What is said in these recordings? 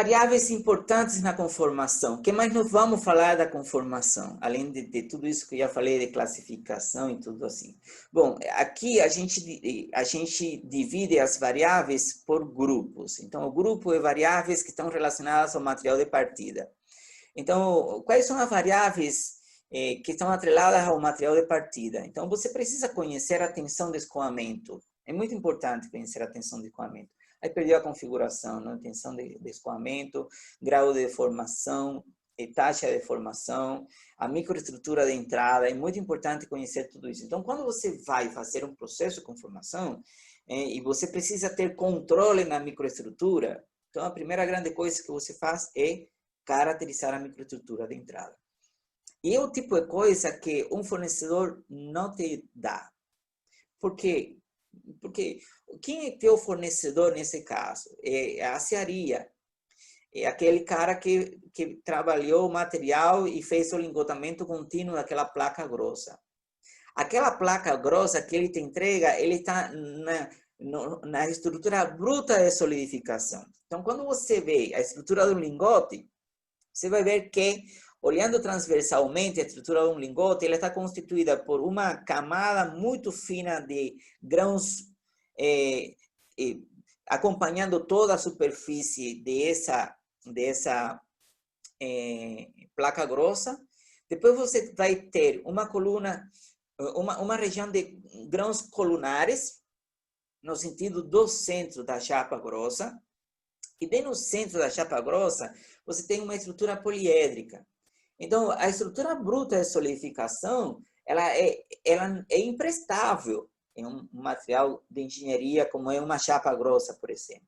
Variáveis importantes na conformação. O que mais nós vamos falar da conformação? Além de tudo isso que eu já falei de classificação e tudo assim. Bom, aqui a gente divide as variáveis por grupos. Então, o grupo é variáveis que estão relacionadas ao material de partida. Então, quais são as variáveis que estão atreladas ao material de partida? Então, você precisa conhecer a tensão de escoamento. É muito importante conhecer a tensão de escoamento. Aí perdeu a configuração, né? Tensão de escoamento, grau de deformação, taxa de deformação, a microestrutura de entrada. É muito importante conhecer tudo isso. Então, quando você vai fazer um processo de conformação, e você precisa ter controle na microestrutura, então a primeira grande coisa que você faz é caracterizar a microestrutura de entrada. E é o tipo de coisa que um fornecedor não te dá. Por quê? Porque quem é teu fornecedor nesse caso? É a aciaria. É aquele cara que trabalhou o material e fez o lingotamento contínuo daquela placa grossa. Aquela placa grossa que ele te entrega, ele está na estrutura bruta de solidificação. Então, quando você vê a estrutura do lingote, você vai ver que, olhando transversalmente a estrutura de um lingote, ela está constituída por uma camada muito fina de grãos acompanhando toda a superfície dessa placa grossa. Depois você vai ter uma coluna, uma região de grãos colunares, no sentido do centro da chapa grossa. E bem no centro da chapa grossa, você tem uma estrutura poliédrica. Então, a estrutura bruta de solidificação, ela é imprestável em um material de engenharia como é uma chapa grossa, por exemplo.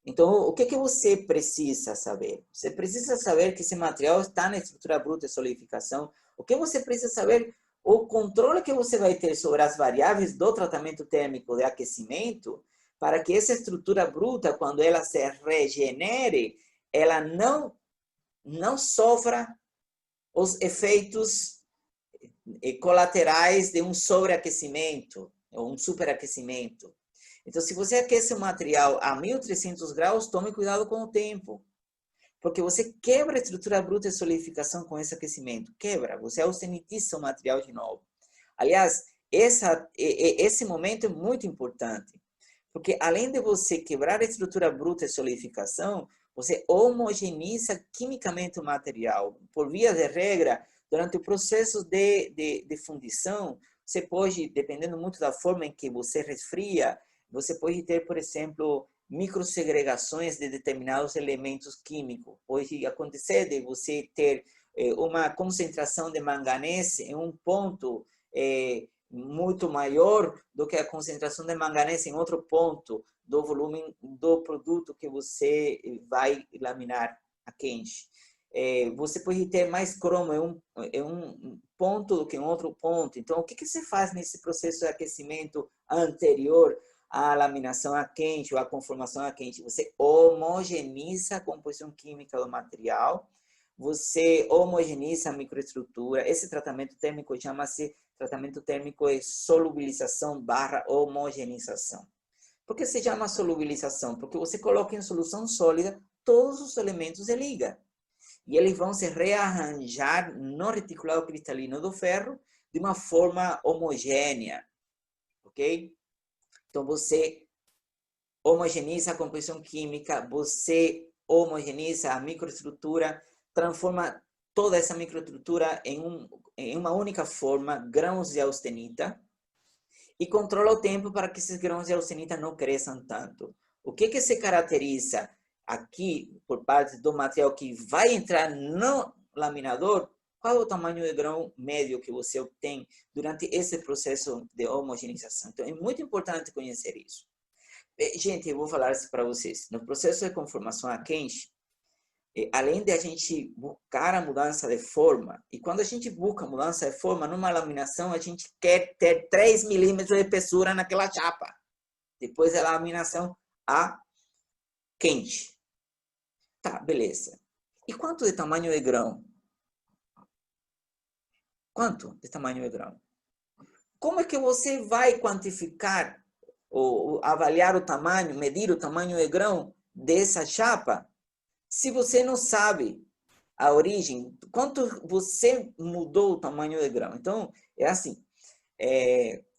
Então, o que você precisa saber? Você precisa saber que esse material está na estrutura bruta de solidificação. O que você precisa saber? O controle que você vai ter sobre as variáveis do tratamento térmico de aquecimento, para que essa estrutura bruta, quando ela se regenere, ela não sofra os efeitos colaterais de um sobreaquecimento ou um superaquecimento. Então, se você aquece o material a 1.300 graus, tome cuidado com o tempo. Porque você quebra a estrutura bruta de solidificação com esse aquecimento. Quebra, você austenitiza o material de novo. Aliás, esse momento é muito importante. Porque além de você quebrar a estrutura bruta de solidificação, você homogeneiza quimicamente o material. Por via de regra, durante o processo de fundição, você pode, dependendo muito da forma em que você resfria, você pode ter, por exemplo, microsegregações de determinados elementos químicos. Pode acontecer de você ter uma concentração de manganês em um ponto muito maior do que a concentração de manganês em outro ponto do volume do produto que você vai laminar a quente. Você pode ter mais cromo em um ponto do que em outro ponto. Então, o que você faz nesse processo de aquecimento anterior à laminação a quente ou à conformação a quente? Você homogeneiza a composição química do material, você homogeneiza a microestrutura. Esse tratamento térmico chama-se tratamento térmico de solubilização / homogeneização. Por que se chama solubilização? Porque você coloca em solução sólida todos os elementos de liga. E eles vão se rearranjar no reticulado cristalino do ferro de uma forma homogênea. Ok? Então, você homogeneiza a composição química, você homogeneiza a microestrutura, transforma toda essa microestrutura em uma única forma, grãos de austenita, e controla o tempo para que esses grãos de austenita não cresçam tanto. O que se caracteriza aqui, por parte do material que vai entrar no laminador, qual é o tamanho de grão médio que você obtém durante esse processo de homogeneização. Então, é muito importante conhecer isso. Gente, eu vou falar isso para vocês. No processo de conformação a quente, além de a gente buscar a mudança de forma, e quando a gente busca a mudança de forma, numa laminação, a gente quer ter 3 milímetros de espessura naquela chapa, depois da laminação a quente. Tá, beleza. E quanto de tamanho de grão? Quanto de tamanho de grão? Como é que você vai quantificar ou avaliar o tamanho, medir o tamanho de grão dessa chapa Se você não sabe a origem, quanto você mudou o tamanho do grão. Então, é assim,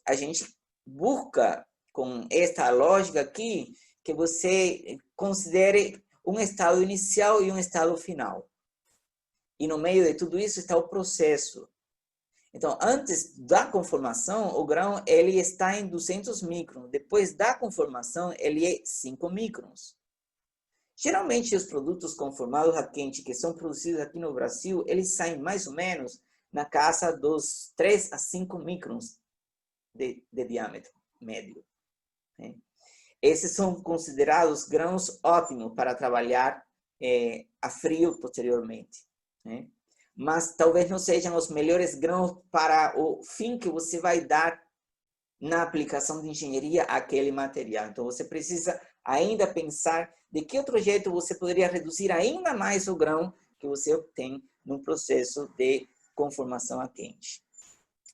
a gente busca com esta lógica aqui que você considere um estado inicial e um estado final. E no meio de tudo isso está o processo. Então, antes da conformação, o grão ele está em 200 microns. Depois da conformação, ele é 5 microns. Geralmente, os produtos conformados a quente que são produzidos aqui no Brasil, eles saem mais ou menos na casa dos 3 a 5 microns de diâmetro médio. Né? Esses são considerados grãos ótimos para trabalhar a frio posteriormente. Né? Mas talvez não sejam os melhores grãos para o fim que você vai dar na aplicação de engenharia àquele material. Então, você precisa ainda pensar de que outro jeito você poderia reduzir ainda mais o grão que você obtém no processo de conformação a quente.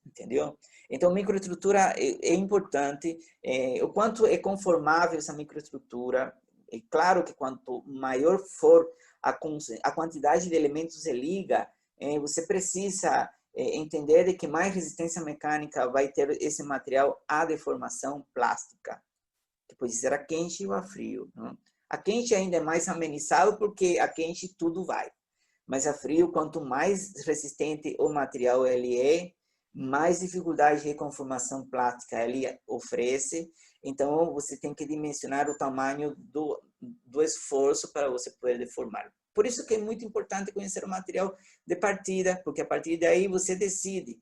Entendeu? Então, microestrutura é importante. O quanto é conformável essa microestrutura. É claro que quanto maior for a quantidade de elementos de liga, você precisa entender de que mais resistência mecânica vai ter esse material à deformação plástica, que pode ser a quente ou a frio. Não? A quente ainda é mais amenizado porque a quente tudo vai. Mas a frio, quanto mais resistente o material ele é, mais dificuldade de conformação plástica ele oferece. Então, você tem que dimensionar o tamanho do esforço para você poder deformar. Por isso que é muito importante conhecer o material de partida, porque a partir daí você decide.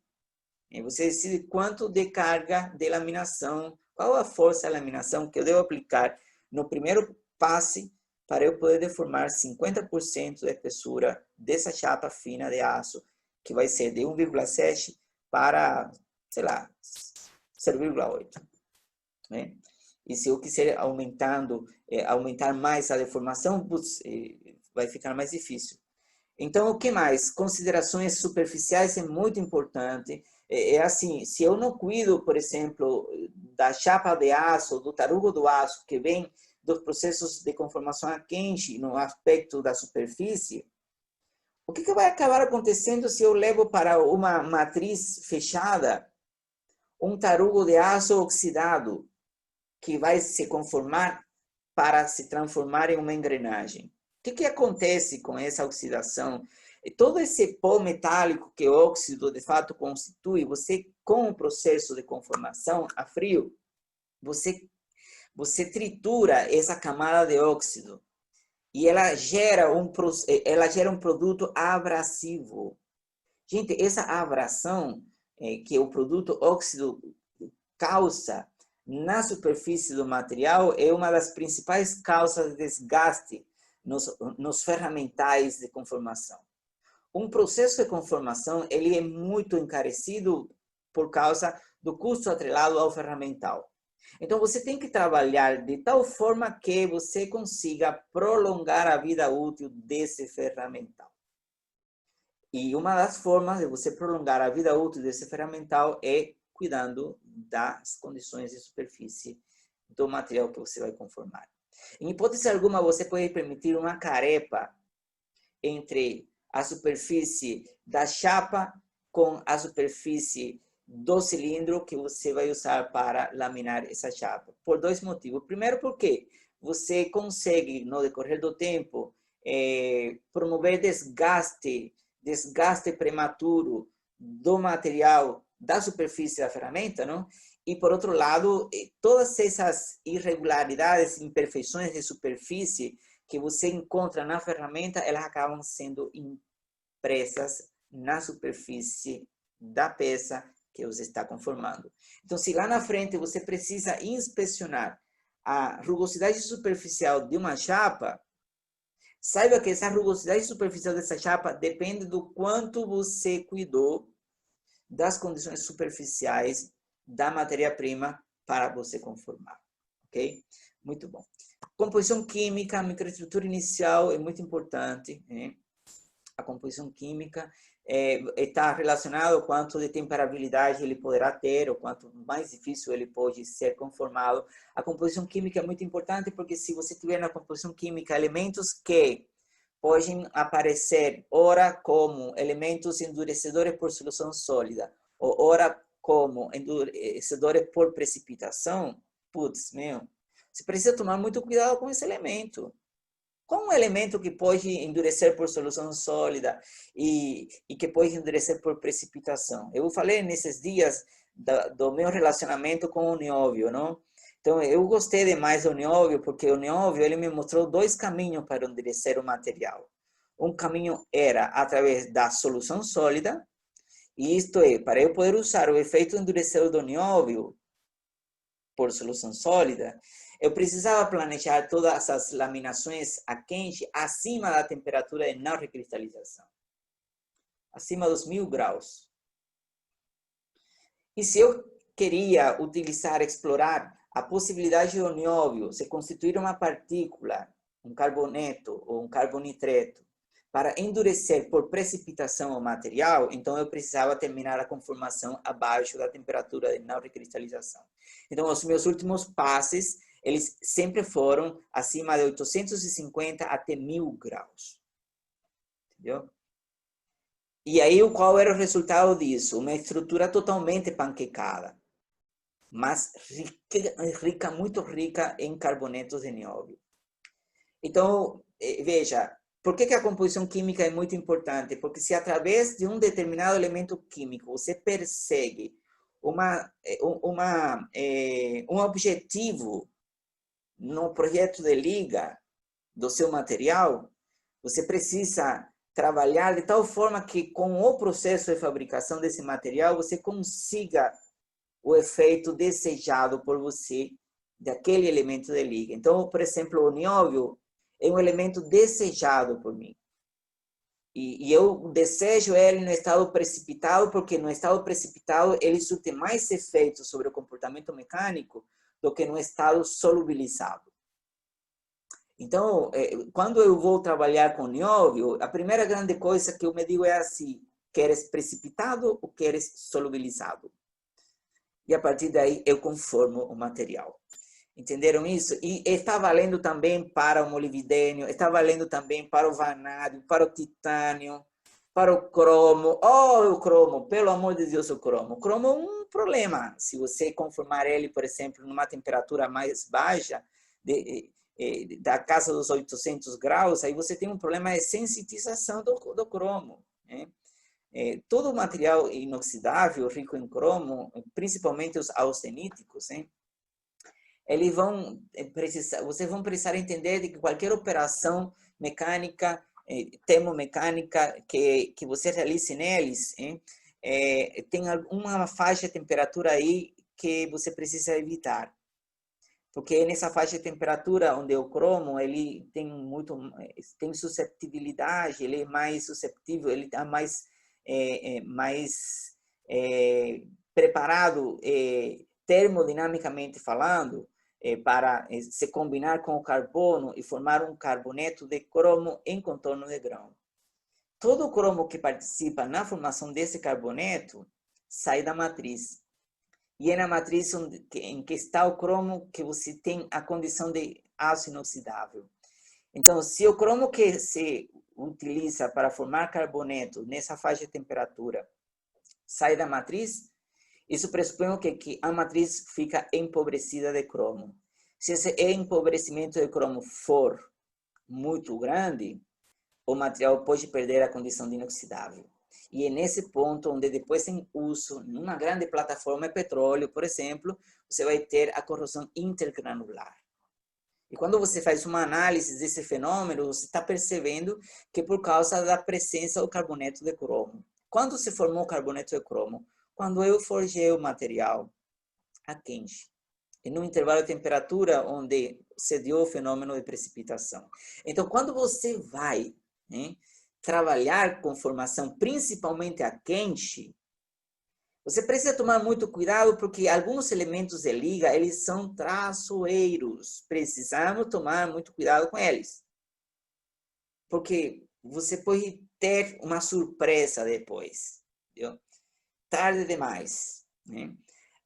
Você decide quanto de carga de laminação, qual a força de laminação que eu devo aplicar no primeiro passe para eu poder deformar 50% da espessura dessa chapa fina de aço, que vai ser de 1,7 para, sei lá, 0,8. Né? E se eu quiser aumentar mais a deformação, vai ficar mais difícil. Então, o que mais? Considerações superficiais é muito importante. Assim, se eu não cuido, por exemplo, da chapa de aço, do tarugo do aço, que vem dos processos de conformação a quente no aspecto da superfície, o que vai acabar acontecendo se eu levo para uma matriz fechada um tarugo de aço oxidado, que vai se conformar para se transformar em uma engrenagem? O que acontece com essa oxidação? Todo esse pó metálico que o óxido de fato constitui, você com o processo de conformação a frio, você tritura essa camada de óxido e ela gera um produto abrasivo. Gente, essa abrasão que o produto óxido causa na superfície do material é uma das principais causas de desgaste nos ferramentais de conformação. Um processo de conformação ele é muito encarecido por causa do custo atrelado ao ferramental. Então, você tem que trabalhar de tal forma que você consiga prolongar a vida útil desse ferramental. E uma das formas de você prolongar a vida útil desse ferramental é cuidando das condições de superfície do material que você vai conformar. Em hipótese alguma, você pode permitir uma carepa entre a superfície da chapa com a superfície do cilindro que você vai usar para laminar essa chapa. Por dois motivos. Primeiro, porque você consegue, no decorrer do tempo, promover desgaste prematuro do material da superfície da ferramenta, não? E, por outro lado, todas essas irregularidades, imperfeições de superfície que você encontra na ferramenta, elas acabam sendo impressas na superfície da peça que você está conformando. Então, se lá na frente você precisa inspecionar a rugosidade superficial de uma chapa, saiba que essa rugosidade superficial dessa chapa depende do quanto você cuidou das condições superficiais da matéria-prima para você conformar. Ok? Muito bom. Composição química, microestrutura inicial é muito importante. Né? A composição química está relacionada ao quanto de temperabilidade ele poderá ter, ou quanto mais difícil ele pode ser conformado. A composição química é muito importante porque se você tiver na composição química elementos que podem aparecer, ora como elementos endurecedores por solução sólida, ou ora como endurecedores por precipitação, putz, você precisa tomar muito cuidado com esse elemento. Qual um elemento que pode endurecer por solução sólida e que pode endurecer por precipitação? Eu falei nesses dias do meu relacionamento com o nióbio, não? Então, eu gostei demais do nióbio, porque o nióbio ele me mostrou dois caminhos para endurecer o material. Um caminho era através da solução sólida, e isto é, para eu poder usar o efeito endurecedor do nióbio por solução sólida, eu precisava planejar todas as laminações a quente acima da temperatura de não recristalização, acima dos 1000 graus. E se eu queria explorar a possibilidade do nióbio se constituir uma partícula, um carboneto ou um carbonitreto, para endurecer por precipitação o material, então eu precisava terminar a conformação abaixo da temperatura de não recristalização. Então, os meus últimos passes, eles sempre foram acima de 850 até 1000 graus. Entendeu? E aí, qual era o resultado disso? Uma estrutura totalmente panquecada, mas rica, muito rica em carbonetos de nióbio. Então, veja, por que a composição química é muito importante? Porque se através de um determinado elemento químico você persegue um objetivo no projeto de liga do seu material, você precisa trabalhar de tal forma que com o processo de fabricação desse material você consiga o efeito desejado por você daquele elemento de liga. Então, por exemplo, o nióbio é um elemento desejado por mim. E eu desejo ele no estado precipitado, porque no estado precipitado ele surte mais efeito sobre o comportamento mecânico do que no estado solubilizado. Então, quando eu vou trabalhar com nióbio, a primeira grande coisa que eu me digo é assim: queres precipitado ou queres solubilizado? E a partir daí eu conformo o material. Entenderam isso? E está valendo também para o molibdênio, está valendo também para o vanádio, para o titânio, para o cromo. Oh, o cromo, pelo amor de Deus, o cromo. O cromo é um problema. Se você conformar ele, por exemplo, numa temperatura mais baixa, da casa dos 800 graus, aí você tem um problema de sensitização do cromo, né? Todo material inoxidável, rico em cromo, principalmente os austeníticos, né? Eles vão precisar, vocês vão precisar entender de que qualquer operação mecânica, termomecânica que você realize neles, tem uma faixa de temperatura aí que você precisa evitar. Porque nessa faixa de temperatura onde o cromo ele tem susceptibilidade, ele é mais susceptível, ele está mais preparado termodinamicamente falando para se combinar com o carbono e formar um carboneto de cromo em contorno de grão. Todo o cromo que participa na formação desse carboneto sai da matriz. E é na matriz em que está o cromo que você tem a condição de aço inoxidável. Então, se o cromo que se utiliza para formar carboneto nessa faixa de temperatura sai da matriz, isso pressupõe que a matriz fica empobrecida de cromo. Se esse empobrecimento de cromo for muito grande, o material pode perder a condição de inoxidável. E é nesse ponto onde depois em uso, numa grande plataforma de petróleo, por exemplo, você vai ter a corrosão intergranular. E quando você faz uma análise desse fenômeno, você está percebendo que por causa da presença do carboneto de cromo. Quando se formou o carboneto de cromo? Quando eu forjei o material a quente, em um intervalo de temperatura onde se deu o fenômeno de precipitação. Então, quando você vai trabalhar com formação principalmente a quente, você precisa tomar muito cuidado porque alguns elementos de liga, eles são traiçoeiros. Precisamos tomar muito cuidado com eles. Porque você pode ter uma surpresa depois. Entendeu? Tarde demais. Né?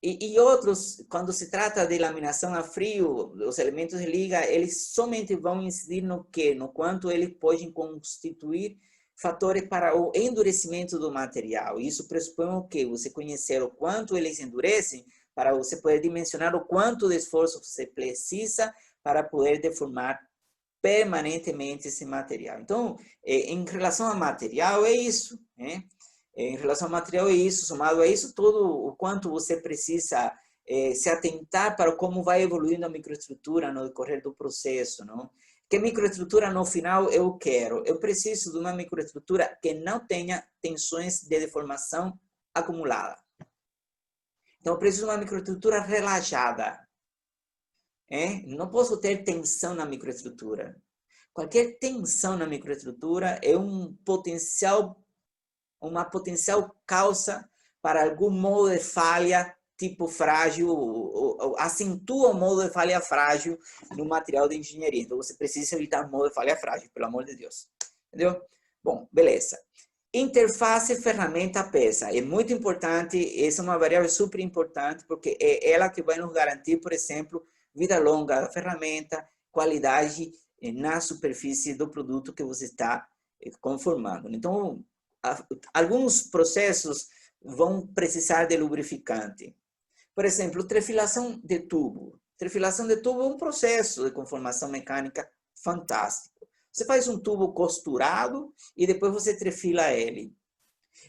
E outros, quando se trata de laminação a frio, os elementos de liga, eles somente vão incidir no quê? No quanto eles podem constituir fatores para o endurecimento do material. Isso pressupõe o quê? Você conhecer o quanto eles endurecem para você poder dimensionar o quanto de esforço você precisa para poder deformar permanentemente esse material. Então, em relação ao material, é isso, né? Em relação ao material, é isso. Somado a isso, todo o quanto você precisa se atentar para como vai evoluindo a microestrutura no decorrer do processo, não? Que microestrutura no final eu quero? Eu preciso de uma microestrutura que não tenha tensões de deformação acumulada. Então, eu preciso de uma microestrutura relaxada. Não posso ter tensão na microestrutura. Qualquer tensão na microestrutura é uma potencial causa para algum modo de falha tipo frágil, ou acentua o modo de falha frágil no material de engenharia. Então, você precisa evitar o modo de falha frágil, pelo amor de Deus. Entendeu? Bom, beleza. Interface ferramenta-peça. É muito importante, essa é uma variável super importante, porque é ela que vai nos garantir, por exemplo, vida longa da ferramenta, qualidade na superfície do produto que você está conformando. Então, alguns processos vão precisar de lubrificante. Por exemplo, trefilação de tubo. Trefilação de tubo é um processo de conformação mecânica fantástico. Você faz um tubo costurado e depois você trefila ele.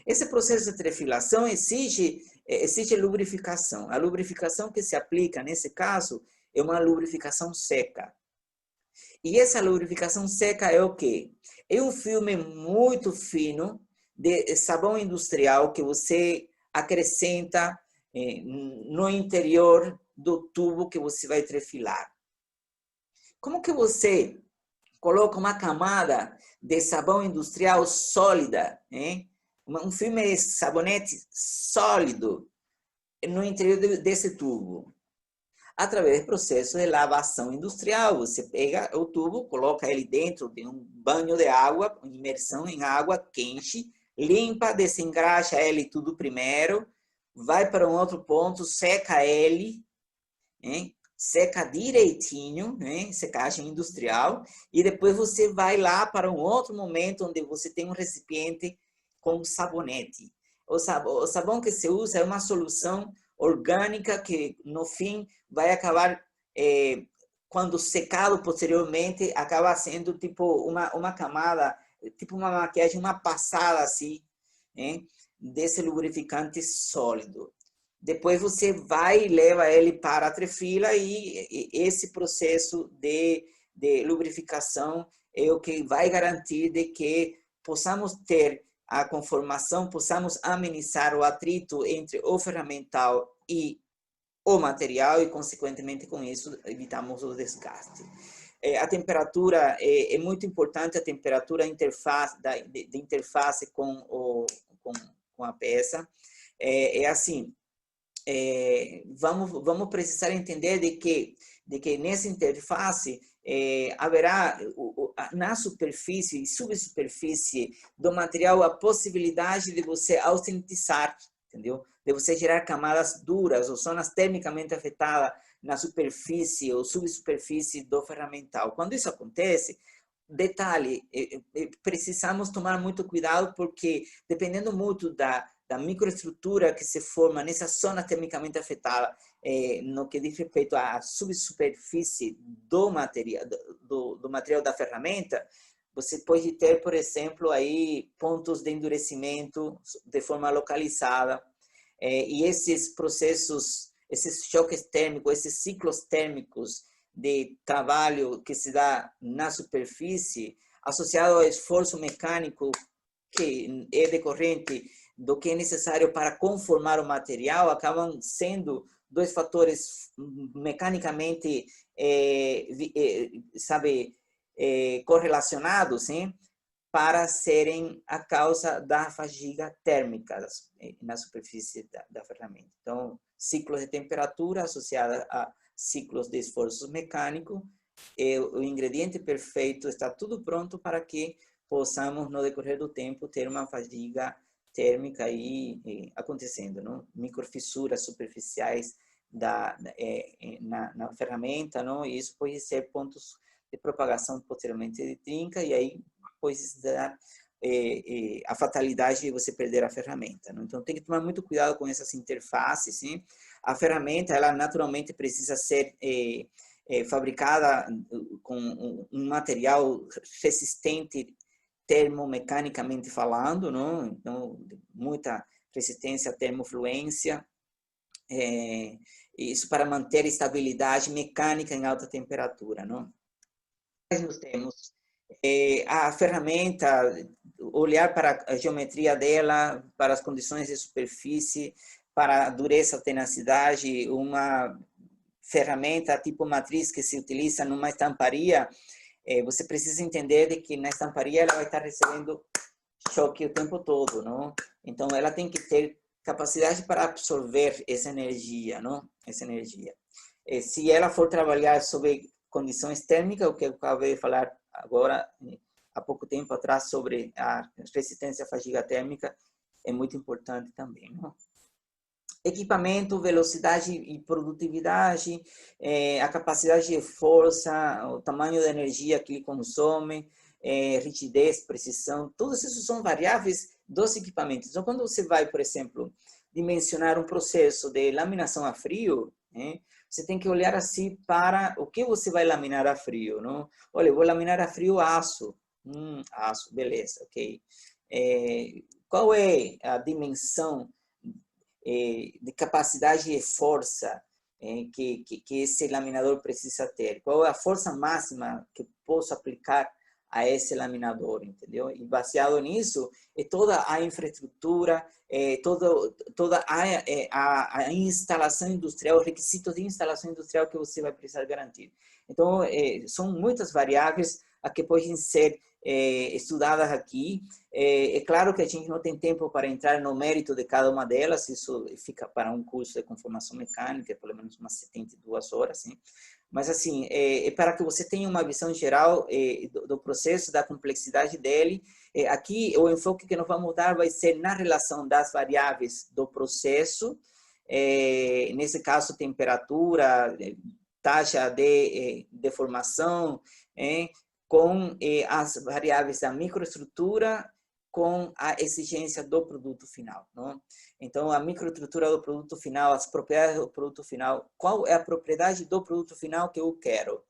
Esse processo de trefilação exige lubrificação. A lubrificação que se aplica nesse caso é uma lubrificação seca. E essa lubrificação seca é o quê? É um filme muito fino de sabão industrial que você acrescenta no interior do tubo que você vai trefilar. Como que você coloca uma camada de sabão industrial sólida, um filme de sabonete sólido no interior desse tubo? Através do processo de lavação industrial. Você pega o tubo, coloca ele dentro de um banho de água, imersão em água quente, limpa, desengraxa ele tudo primeiro, vai para um outro ponto, seca ele, seca direitinho, secagem industrial, e depois você vai lá para um outro momento onde você tem um recipiente com sabonete. O sabão que se usa é uma solução orgânica que, no fim, vai acabar, quando secado posteriormente, acaba sendo tipo uma camada, tipo uma maquiagem, uma passada assim, desse lubrificante sólido. Depois você vai e leva ele para a trefila e esse processo de lubrificação é o que vai garantir de que possamos ter a conformação, possamos amenizar o atrito entre o ferramental e o material e, consequentemente, com isso, evitamos o desgaste. A temperatura é muito importante, a temperatura de interface com a peça. É assim, vamos precisar entender de que nessa interface haverá na superfície e subsuperfície do material a possibilidade de você autentizar, entendeu? De você gerar camadas duras ou zonas termicamente afetadas na superfície ou subsuperfície do ferramental. Quando isso acontece, detalhe, precisamos tomar muito cuidado porque dependendo muito da microestrutura que se forma nessa zona termicamente afetada, no que diz respeito à subsuperfície do material, do material da ferramenta, você pode ter, por exemplo, aí pontos de endurecimento de forma localizada, e esses processos, esses choques térmicos, esses ciclos térmicos de trabalho que se dá na superfície, associado ao esforço mecânico que é decorrente do que é necessário para conformar o material, acabam sendo dois fatores mecanicamente, correlacionados, para serem a causa da fadiga térmica na superfície da ferramenta. Então, ciclos de temperatura associados a ciclos de esforço mecânico, o ingrediente perfeito, está tudo pronto para que possamos, no decorrer do tempo, ter uma fadiga térmica aí acontecendo, não? Microfissuras superficiais na ferramenta, não? E isso pode ser pontos de propagação posteriormente de trinca, e aí pode dar a fatalidade de você perder a ferramenta, não? Então tem que tomar muito cuidado com essas interfaces, sim? A ferramenta, ela naturalmente precisa ser fabricada com um material resistente termomecanicamente falando, não? Então, muita resistência à termofluência, isso para manter estabilidade mecânica em alta temperatura, não? Nós temos a ferramenta, olhar para a geometria dela, para as condições de superfície, para a dureza, tenacidade, uma ferramenta tipo matriz que se utiliza numa estamparia, você precisa entender de que na estamparia ela vai estar recebendo choque o tempo todo, não? Então ela tem que ter capacidade para absorver essa energia, não? Essa energia. Se ela for trabalhar sobre condições térmicas, o que eu acabei de falar agora, há pouco tempo atrás, sobre a resistência à fadiga térmica, é muito importante também, não? Equipamento, velocidade e produtividade, a capacidade de força, o tamanho da energia que ele consome, rigidez, precisão, todos esses são variáveis dos equipamentos. Então, quando você vai, por exemplo, dimensionar um processo de laminação a frio, você tem que olhar assim para o que você vai laminar a frio, não? Olha, eu vou laminar a frio aço. Aço, beleza, ok. Qual é a dimensão de capacidade de força que esse laminador precisa ter? Qual é a força máxima que posso aplicar a esse laminador, entendeu? E baseado nisso, toda a infraestrutura, toda a instalação industrial, requisitos de instalação industrial que você vai precisar garantir. Então, são muitas variáveis a que podem ser estudadas aqui. É claro que a gente não tem tempo para entrar no mérito de cada uma delas, isso fica para um curso de conformação mecânica, pelo menos umas 72 horas, hein? Mas, assim, para que você tenha uma visão geral do processo, da complexidade dele, aqui o enfoque que nós vamos dar vai ser na relação das variáveis do processo, nesse caso, temperatura, taxa de deformação, com as variáveis da microestrutura, com a exigência do produto final, não? Então, a microestrutura do produto final, as propriedades do produto final, qual é a propriedade do produto final que eu quero?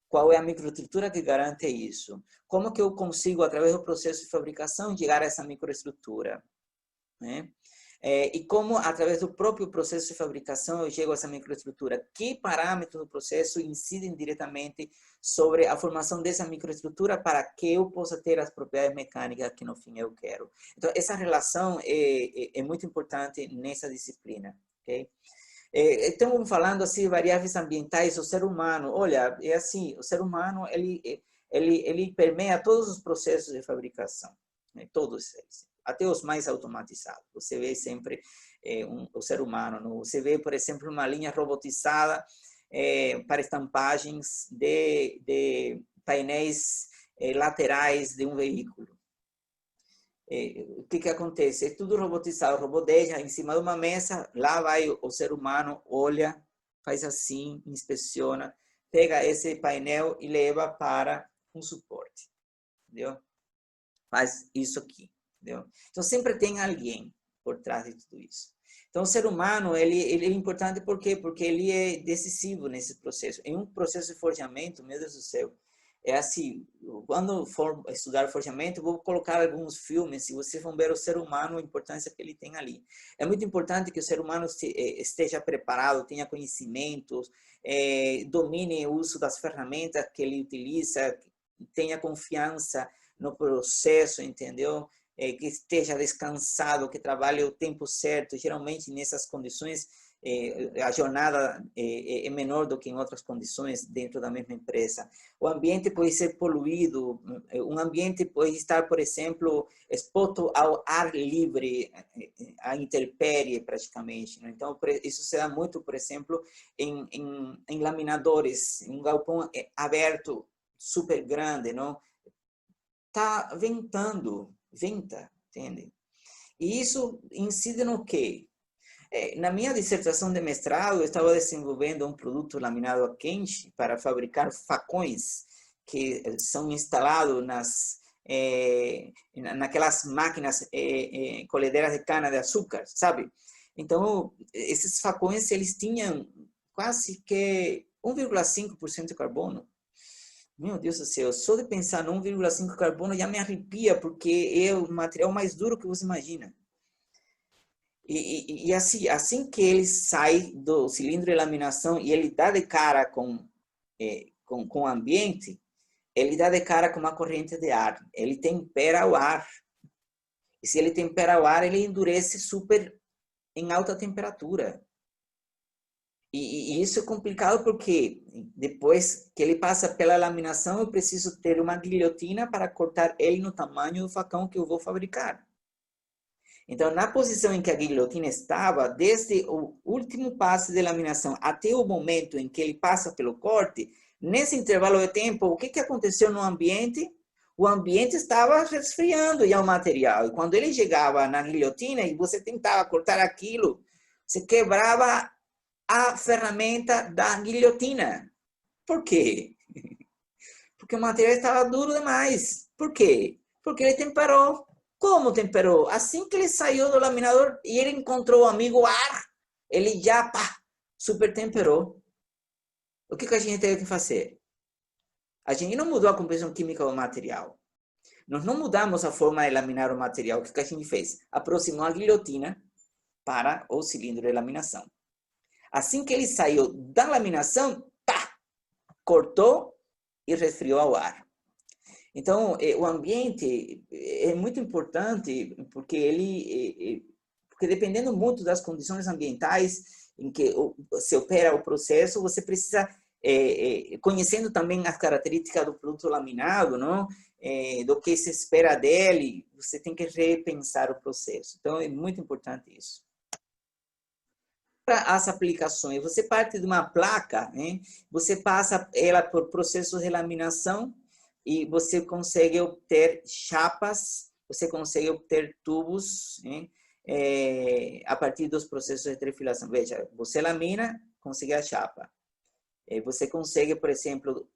Qual é a microestrutura que garante isso? Como que eu consigo, através do processo de fabricação, chegar a essa microestrutura, né? E como, através do próprio processo de fabricação, eu chego a essa microestrutura? Que parâmetros do processo incidem diretamente sobre a formação dessa microestrutura para que eu possa ter as propriedades mecânicas que, no fim, eu quero? Então, essa relação é muito importante nessa disciplina, ok? Estamos falando, assim, variáveis ambientais do ser humano. Olha, é assim, o ser humano, ele permeia todos os processos de fabricação, né? Todos eles, até os mais automatizados. Você vê sempre o ser humano, não? Você vê, por exemplo, uma linha robotizada para estampagens de painéis laterais de um veículo. O que acontece? É tudo robotizado. O robô deixa em cima de uma mesa, lá vai o ser humano, olha, faz assim, inspeciona, pega esse painel e leva para um suporte, entendeu? Faz isso aqui, entendeu? Então, sempre tem alguém por trás de tudo isso. Então, o ser humano, ele é importante por quê? Porque ele é decisivo nesse processo. Em um processo de forjamento, meu Deus do céu, é assim, quando for estudar forjamento, vou colocar alguns filmes, se vocês vão ver o ser humano, a importância que ele tem ali. É muito importante que o ser humano esteja preparado, tenha conhecimentos, domine o uso das ferramentas que ele utiliza, tenha confiança no processo, entendeu? Que esteja descansado, que trabalhe o tempo certo. Geralmente, nessas condições, a jornada é menor do que em outras condições dentro da mesma empresa. O ambiente pode ser poluído, um ambiente pode estar, por exemplo, exposto ao ar livre, à intempérie praticamente, né? Então, isso se dá muito, por exemplo, em laminadores, em um galpão aberto, super grande, não? Tá ventando, venta, entende? E isso incide no quê? Na minha dissertação de mestrado, eu estava desenvolvendo um produto laminado a quente para fabricar facões que são instalados naquelas máquinas colhedeiras de cana-de-açúcar, sabe? Então, esses facões, eles tinham quase que 1,5% de carbono. Meu Deus do céu, só de pensar no 1,5 carbono já me arrepia, porque é o material mais duro que você imagina. E assim que ele sai do cilindro de laminação e ele dá de cara com o ambiente, ele dá de cara com uma corrente de ar. Ele tempera o ar. E se ele tempera o ar, ele endurece super em alta temperatura. E isso é complicado porque depois que ele passa pela laminação, eu preciso ter uma guilhotina para cortar ele no tamanho do facão que eu vou fabricar. Então, na posição em que a guilhotina estava, desde o último passo de laminação até o momento em que ele passa pelo corte, nesse intervalo de tempo, o que aconteceu no ambiente? O ambiente estava resfriando já o material. E quando ele chegava na guilhotina e você tentava cortar aquilo, você quebrava a ferramenta da guilhotina. Por quê? Porque o material estava duro demais. Por quê? Porque ele temperou. Como temperou? Assim que ele saiu do laminador e ele encontrou o amigo ar, ele já, super temperou. O que a gente teve que fazer? A gente não mudou a composição química do material. Nós não mudamos a forma de laminar o material. O que a gente fez? Aproximou a guilhotina para o cilindro de laminação. Assim que ele saiu da laminação, cortou e resfriou ao ar. Então, o ambiente é muito importante porque porque dependendo muito das condições ambientais em que se opera o processo, você precisa, conhecendo também as características do produto laminado, não? Do que se espera dele, você tem que repensar o processo. Então, é muito importante isso. Para as aplicações, você parte de uma placa, né? Você passa ela por processos de laminação, e você consegue obter chapas, você consegue obter tubos, né? A partir dos processos de trefilação. Veja, você lamina, consegue a chapa. Você consegue, por exemplo,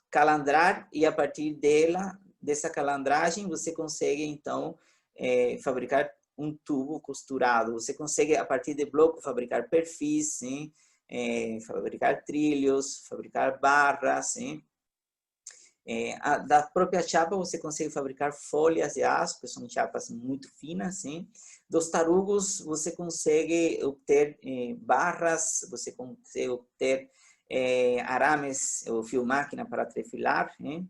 calandrar e a partir dessa calandragem, você consegue, então, fabricar um tubo costurado. Você consegue, a partir de bloco, fabricar perfis, sim? Fabricar trilhos, fabricar barras, sim? Da própria chapa você consegue fabricar folhas de aço, que são chapas muito finas, sim. Dos tarugos você consegue obter barras, você consegue obter arames ou fio máquina para trefilar, né?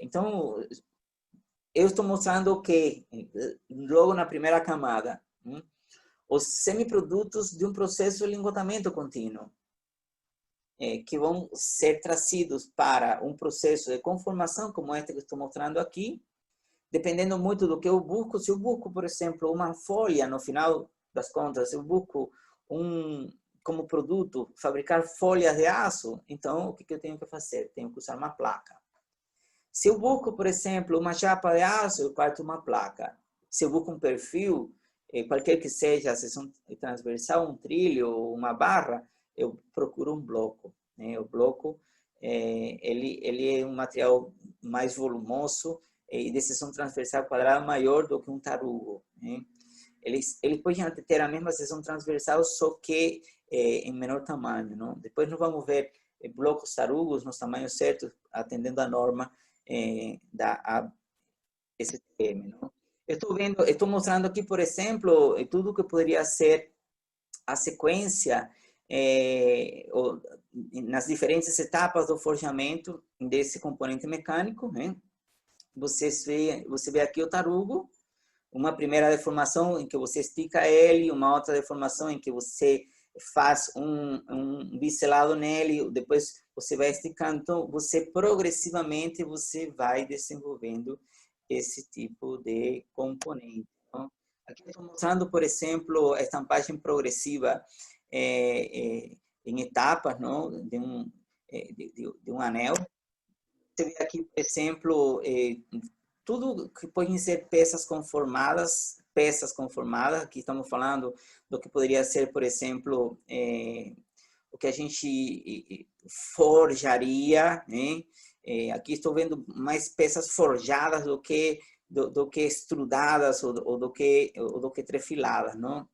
Então, eu estou mostrando que logo na primeira camada, os semiprodutos de um processo de lingotamento contínuo, que vão ser trazidos para um processo de conformação, como este que estou mostrando aqui, dependendo muito do que eu busco. Se eu busco, por exemplo, uma folha, no final das contas, eu busco como produto fabricar folhas de aço, então o que eu tenho que fazer? Tenho que usar uma placa. Se eu busco, por exemplo, uma chapa de aço, eu parto uma placa. Se eu busco um perfil, qualquer que seja, seção transversal, um trilho ou uma barra, eu procuro um bloco, né? O bloco, ele é um material mais volumoso e de seção transversal quadrada maior do que um tarugo, né? Ele pode ter a mesma seção transversal, só que em menor tamanho, não? Depois nós vamos ver blocos tarugos nos tamanhos certos, atendendo a norma da STM, não? Estou mostrando aqui, por exemplo, tudo que poderia ser a sequência nas diferentes etapas do forjamento desse componente mecânico, né? Você vê aqui o tarugo, uma primeira deformação em que você estica ele, uma outra deformação em que você faz um biselado nele, depois você vai esticando. Então, progressivamente você vai desenvolvendo esse tipo de componente. Então, aqui estou mostrando, por exemplo, a estampagem progressiva em etapas, não? De um anel. Você vê aqui, por exemplo, tudo que podem ser peças conformadas, aqui estamos falando do que poderia ser, por exemplo, o que a gente forjaria, né? Aqui estou vendo mais peças forjadas do que estrudadas ou do que trefiladas, não?